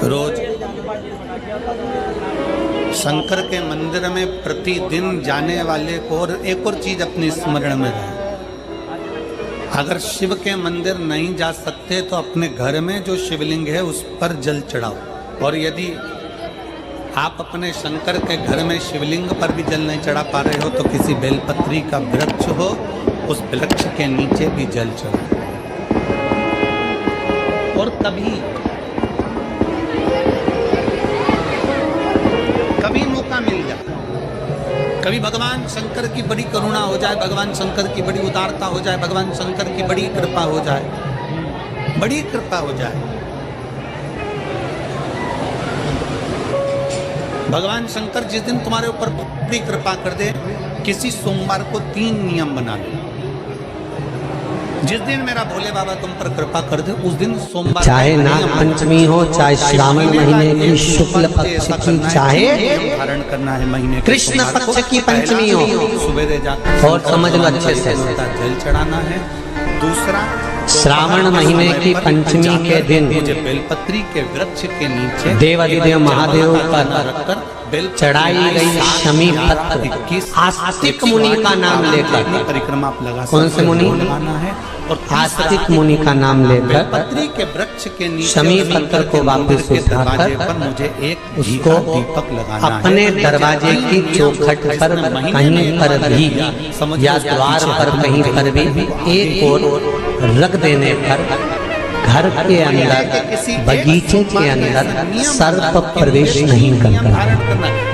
रोज शंकर के मंदिर में प्रतिदिन जाने वाले को और एक और चीज अपने स्मरण में रहे, अगर शिव के मंदिर नहीं जा सकते तो अपने घर में जो शिवलिंग है उस पर जल चढ़ाओ। और यदि आप अपने शंकर के घर में शिवलिंग पर भी जल नहीं चढ़ा पा रहे हो तो किसी बेलपत्री का वृक्ष हो, उस वृक्ष के नीचे भी जल चढ़ाओ। और कभी मौका मिल जाए, कभी भगवान शंकर की बड़ी करुणा हो जाए, भगवान शंकर की बड़ी उदारता हो जाए, भगवान शंकर की बड़ी कृपा हो जाए, बड़ी कृपा हो जाए। भगवान शंकर जिस दिन तुम्हारे ऊपर बड़ी कृपा कर दे, किसी सोमवार को 3 नियम बना लो। जिस दिन मेरा भोले बाबा तुम पर कृपा कर दे उस दिन सोमवार, चाहे नाग पंचमी हो, चाहे श्रावण महीने की शुक्ल पक्ष की, चाहे धारण करना है महीने कृष्ण पक्ष की पंचमी हो, सवेरे जाकर और समझ लो अच्छे से जल चढ़ाना है। दूसरा, श्रावण महीने की पंचमी के दिन मुझे बेलपत्री के वृक्ष के नीचे देवादिदेव महादेव पर रखकर चढ़ाई गई शमी पत्र आस्तिक मुनि का नाम लेकर परिक्रमा आप लगा, कौन से मुनि लगाना है, और आस्तिक मुनि का नाम लेकर पत्री के वृक्ष के नीचे शमी पत्र को वापस उठाकर मुझे एक उसको दीपक लगाना, अपने दरवाजे की चौखट पर कहीं पर भी या द्वार पर कहीं पर भी एक और रख देने पर घर के अंदर, बगीचे के अंदर सर्प प्रवेश नहीं करता।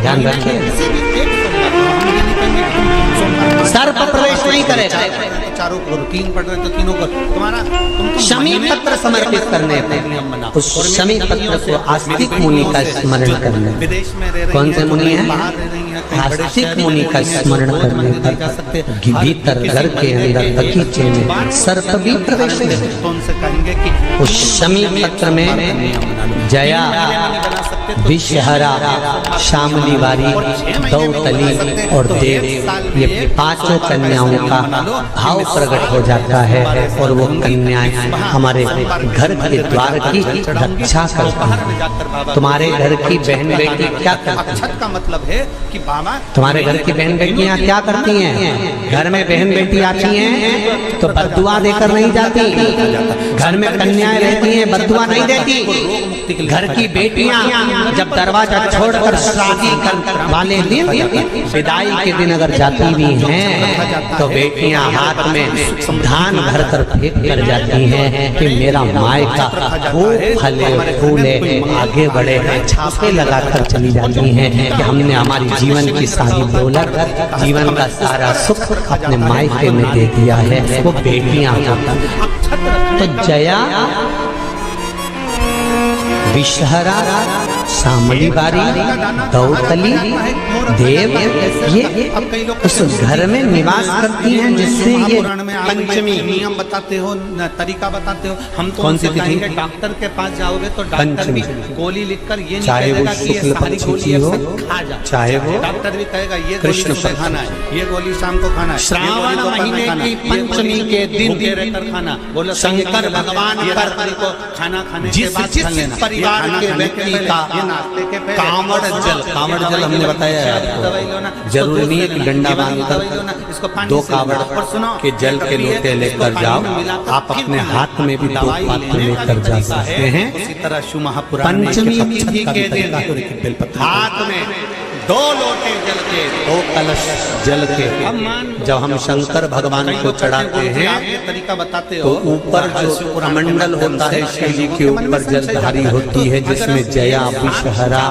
ध्यान रखिए, सर्प प्रवेश नहीं करेगा। चारों को 3 पढ़ रहे तो तीनों को तुम्हारा शमी पत्र समर्पित करने पर उस शमी पत्र को आस्तिक मुनि का स्मरण करने, विदेश में रह रहे, कौन से मुनि है, आस्तिक मुनि का स्मरण करने पर भीतर घर के अंदर बगीचे में सर्प भी प्रवेश करेंगे कि उस शमी पत्र में जया, विषहरा, शामलीवारी, दौतली और देव, ये 5 कन्याओं का भाव प्रकट हो जाता है और वो कन्याएं हमारे घर के द्वार की रक्षा करती हैं। तुम्हारे घर की बहन बेटी क्या करती है, का मतलब है कि बाबा तुम्हारे घर की बहन बेटियां क्या करती हैं, घर में बहन बेटी आती हैं तो बद्दुआ देकर नहीं जाती, घर में कन्याएं रहती हैं बद्दुआ नहीं देती। घर की बेटियां जब दरवाजा छोड़कर शादी कर वाले दिन, विदाई के दिन अगर जाती भी हैं तो बेटियां हाथ में धान भर कर फेंक कर जाती हैं कि मेरा मायका खूब फले फूले आगे बढ़े, छापे लगाकर चली जाती हैं कि हमने हमारी जीवन की सारी दौलत, जीवन का सारा सुख अपने मायके में दे दिया है। वो बेटियां तो जया, विषहरा, शामलीवारी, दौतली, देव, ये उस घर में निवास करती हैं जिससे ये पंचमी नियम बताते हो, तरीका बताते हो। हम तो कौन सी तिथि, डॉक्टर के पास जाओगे तो डॉक्टर भी गोली लिखकर ये नहीं कहेगा कि ये सारी गोली हो, चाहे वो डॉक्टर भी कहेगा ये कृष्ण खाना है, ये गोली शाम को खाना है। श्रावण महीने की पंचमी के दिन खाना, बोलो शंकर भगवान को खाना खाने के बाद परिवार के व्यक्ति का कांवड़ जल, कांवड़ जल हमने बताया है आपको, जरूरी नहीं है कि डंडा बांधकर 2 कांवड़ के जल के लोटे लेकर जाओ, आप अपने हाथ में भी 2 पात्र लेकर जा सकते हैं। इसी तरह शिव महापुराण पंचमी तिथि के दिन हाथ में 2 लोटे जल के, 2 कलश जल के जब हम शंकर भगवान को चढ़ाते हैं तरीका बताते हो, तो ऊपर जो कमंडल होता है शिव जी के ऊपर जलधारी होती है जिसमें जया, विषहरा,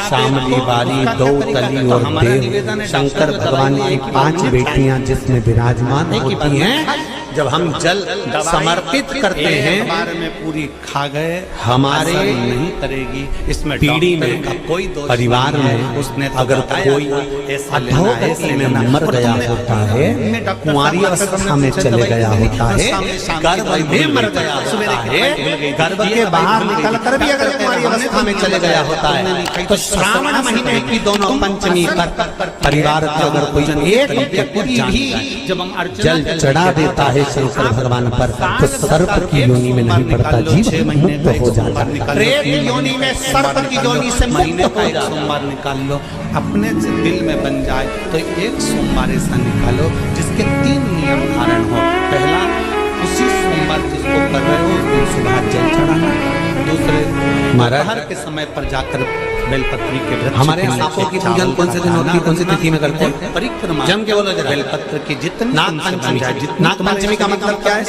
शामलीवारी, दौतली और देव, शंकर भगवान की 5 बेटियां जिसमें विराजमान होती हैं। जब हम जल समर्पित करते हैं बारे में पूरी खा गए, हमारे नहीं करेगी। इसमें पीढ़ी में कोई परिवार में उसने अगर कोई अधोगति में मर गया होता है, कुंवारी अवस्था में चले गया होता है, गर्भ में मर गया होता है, गर्भ के बाहर निकल कर भी अगर कुंवारी अवस्था में चले गया होता है। तो श्रावण महीने की दोनों पंचमी पर परिवार का अगर कोई एक व्यक्ति भी जब हम जल चढ़ा देता है शंकर भगवान पर, तो सर्प की योनि में नहीं पड़ता, जीव मुक्त हो जाता है। प्रेत योनि में सर्प की योनि से मुक्त हो जाता है। सोमवार निकाल लो, अपने दिल में बन जाए तो एक सोमवार ऐसा निकालो जिसके 3 नियम धारण हो। पहला, उसी सोमवार जिसको कर रहे हो उस दिन सुबह जल चढ़ाना। दूसरे, दोपहर के समय पर जाकर बेलपत्री के व्रत। हमारे सांपों की पूजन कौन से दिन होती है, कौन सी तिथि में करते हैं? परिक्रमा। जम के बोलो, बेलपत्र की जितनी नाग पंचमी का मतलब क्या है?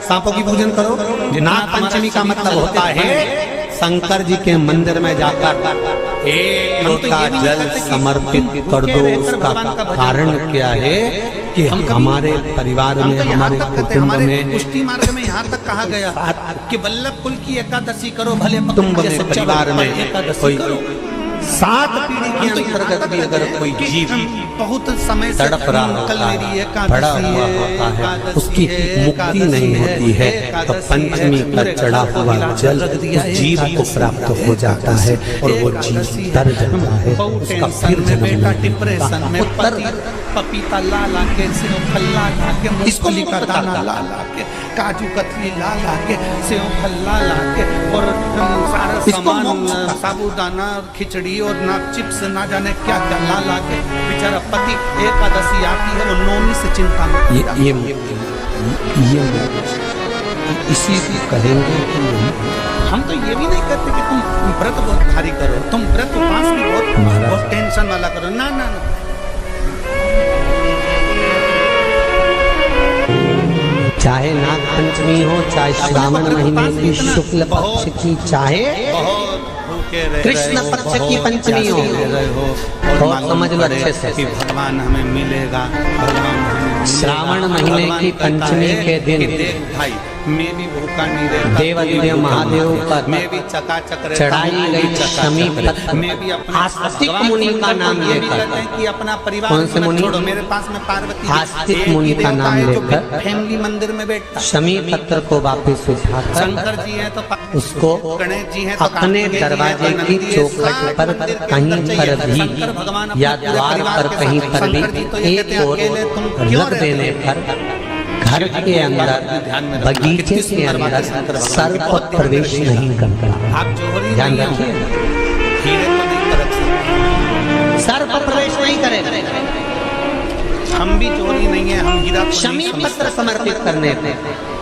सांपों की पूजन करो। नाग पंचमी का मतलब होता है शंकर जी के मंदिर में जाकर एक लोटा जल समर्पित कर दो। उसका कारण क्या है कि हमारे परिवार में, हमारे कुटुंब में, पुष्टि मार्ग में यहाँ तक कहा गया कि वल्लभ कुल की एकादशी करो, भले कुटुंब में, परिवार में एकादशी करो। 7 पीढ़ी के अंतर्गत भी अगर कोई जीव बहुत समय से तड़प रहा होता है, पड़ा हुआ होता है, उसकी मुक्ति नहीं होती है, तो पंचमी का चढ़ा हुआ जल उस जीव को प्राप्त हो जाता है और वो जीव तर जाता है, उसका फिर जन्म डिप्रेशन में पपीता ला ला के, सेव फल ला ला के, मूंगफली का दाना ला ला के, काजू कतली ला ला के, सेव फल ला ला के, और सारा सामान, साबूदाना, खिचड़ी और ना चिप्स, ना जाने क्या क्या ला ला के, बेचारा पति एकादशी आती है वो नौमी से चिंता में ये इसी कहेंगे कि हम तो ये भी नहीं कहते कि तुम व्रत बहुत भारी करो, तुम व्रत उपास भी बहुत टेंशन वाला करो, ना ना ना। चाहे नाग पंचमी हो, चाहे श्रावण महीने की शुक्ल पक्ष की, चाहे कृष्ण पक्ष की पंचमी हो, और समझ लो अच्छे से कि भगवान हमें मिलेगा। श्रावण महीने की पंचमी के दिन भाई मैं भी भूखा नहीं रहता, देवाधिदेव महादेव पर मैं भी चकाचक चढ़ाई गई शमी पत्र आस्तिक मुनि का नाम लेकर कि अपना परिवार कौन से मुनि छोड़ो, मेरे पास में पार्वती आस्तिक मुनि का नाम लेकर फैमिली मंदिर में बैठता, शमी पत्र को वापस उठाकर शंकर जी हैं तो उसको गणेश जी हैं तो अपने दरवाजे की चौखट पर कहीं पर भी या द्वार पर कहीं पर भी एक और रख देने पर घर के अंदर, बगीचे के अंदर सर्प प्रवेश नहीं करता। आप ध्यान रखिए, सर्प प्रवेश नहीं करेगा। हम भी चोरी नहीं है, हम हीरा शमी पत्र समर्पित करने पे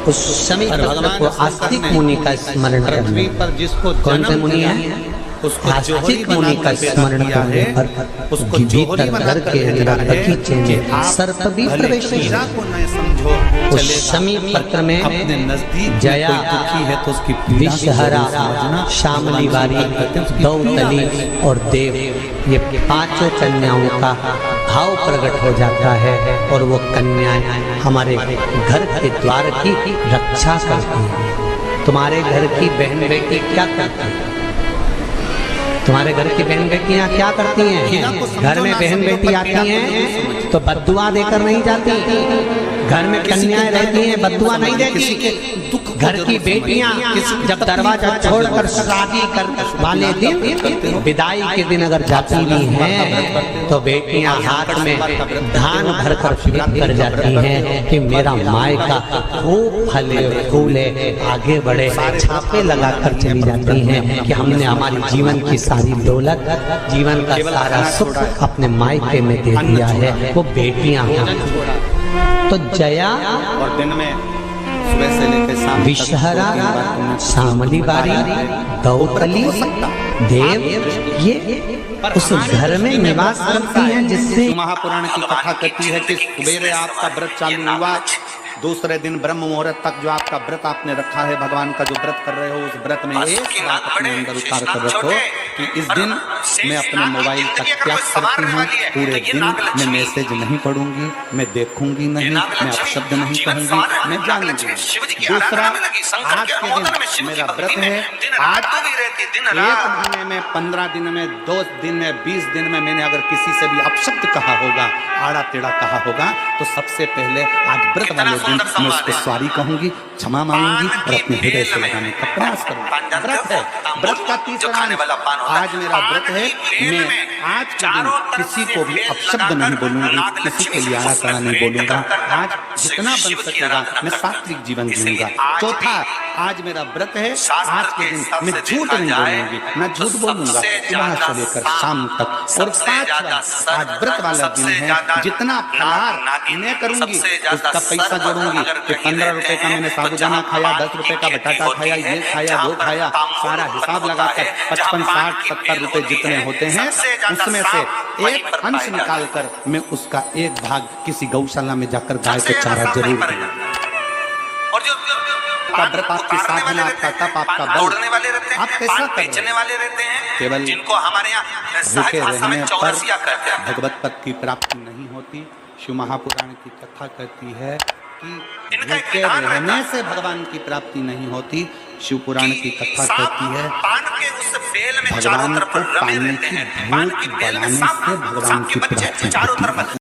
उस शमी पत्र को आस्तिक मुनि का स्मरण करने पर, जिसको कौन से मुनि है आस्तिक मुनि का स्मरण करने पर उसको भीतर घर के अंदर बगीचे में सर्प भी प्रवेश नहीं करता। उस शमी पत्र में जया, विषहरा, शामली वारी, दौतली और देव, ये 5 कन्याओं का भाव प्रकट हो जाता है और वो कन्याएं हमारे घर के द्वार की रक्षा करती हैं। तुम्हारे घर की बहन बेटी क्या करती है? तुम्हारे घर की बहन बेटियां क्या करती हैं? घर में बहन बेटी आती हैं तो बद्दुआ देकर नहीं जाती। घर में कन्याएं रहती हैं, बद्दुआ नहीं देती। घर की बेटियां जब दरवाजा छोड़कर शादी कर वाले दिन, विदाई के दिन अगर जाती भी हैं तो बेटियां हाथ में धान भरकर फेंक कर जाती हैं कि मेरा मायका खूब फले फूले आगे बढ़े। छापे लगाकर चली जाती हैं कि हमने हमारी जीवन की सारी दौलत, जीवन का सारा सुख अपने मायके में दे दिया है। वो बेटियां तो जया और दिन में सुबह से लेकर शाम, विषहरा, शामली बारी, दौतली, देव, ये उस घर में निवास करती हैं जिससे महापुराण की कथा कहती है कि सवेरे आपका व्रत चालू हुआ, दूसरे दिन ब्रह्म मुहूर्त तक जो आपका व्रत आपने रखा है, भगवान का जो व्रत कर रहे हो, उस व्रत में एक बात अपने अंदर उतार कर रखो कि इस दिन मैं अपने मोबाइल का त्याग करती हूँ। पूरे दिन मैं मैसेज नहीं पढ़ूंगी, मैं देखूंगी नहीं, मैं अपशब्द नहीं कहूंगी, मैं जानूंगी। दूसरा, आज के दिन मेरा व्रत है। आज 1 महीने में, 15 दिन में, 2 दिन में, 20 दिन में मैंने अगर किसी से भी अपशब्द कहा होगा, आड़ा टेढ़ा कहा होगा, तो सबसे पहले आज व्रत वाले दिन मैं उसको सॉरी कहूंगी, क्षमा मांगूंगी और अपने हृदय से लगाने का प्रयास करूंगी। व्रत है। व्रत का तीसरा आज मेरा व्रत है। मैं आज के दिन किसी को भी अपशब्द नहीं बोलूंगी, किसी के लिए आड़ा टेढ़ा नहीं बोलूंगा। आज जितना बन सकेगा मैं सात्विक जीवन जीऊंगा। चौथा, आज मेरा व्रत है। आज के दिन मैं झूठ नहीं बोलूंगी, मैं झूठ बोलूंगा सुबह से लेकर शाम तक। और पांचवा, आज व्रत वाला दिन है। जितना फलाहार मैं करूंगी उसका पैसा जोड़ूंगी कि 15 रुपए का मैंने साबुदाना खाया, 10 रुपए का बटाटा खाया, ये खाया, वो खाया, सारा हिसाब लगाकर 55, 60, 70 रुपए जितने होते हैं उसमें से एक अंश निकालकर मैं उसका एक भाग किसी गौशाला में जाकर गाय को चारा जरूर दूंगा। आपका व्रत, आपकी साधना, आपका तप, आपका बल, आप कैसा करने वाले रहते हैं? केवल जिनको हमारे यहाँ भूखे रहने पर भगवत पद की प्राप्ति नहीं होती। शिव महापुराण की कथा कहती है कि भूखे रहने से भगवान की प्राप्ति नहीं होती। शिव पुराण की कथा कहती है भगवान को पाने की भूख बढ़ाने से भगवान की प्राप्ति होती है।